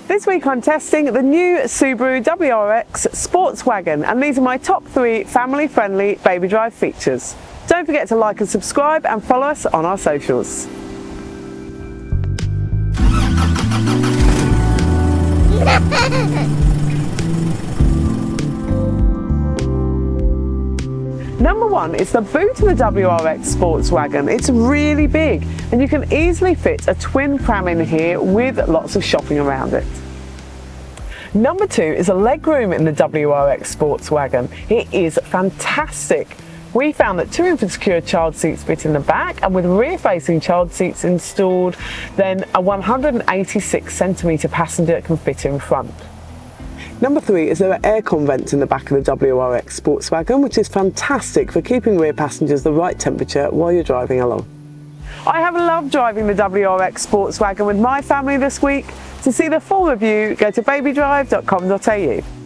This week I'm testing the new Subaru WRX Sportswagon, and these are my top 3 family-friendly baby drive features. Don't forget to like and subscribe and follow us on our socials. Number 1 is the boot of the WRX Sportswagon. It's really big and you can easily fit a twin pram in here with lots of shopping around it. Number 2 is a legroom in the WRX Sportswagon. It is fantastic. We found that 2 Infasecure child seats fit in the back, and with rear-facing child seats installed, then a 186cm passenger can fit in front. Number 3 is there are aircon vents in the back of the WRX Sportswagon, which is fantastic for keeping rear passengers the right temperature while you're driving along. I have loved driving the WRX Sportswagon with my family this week. To see the full review, go to BabyDrive.com.au.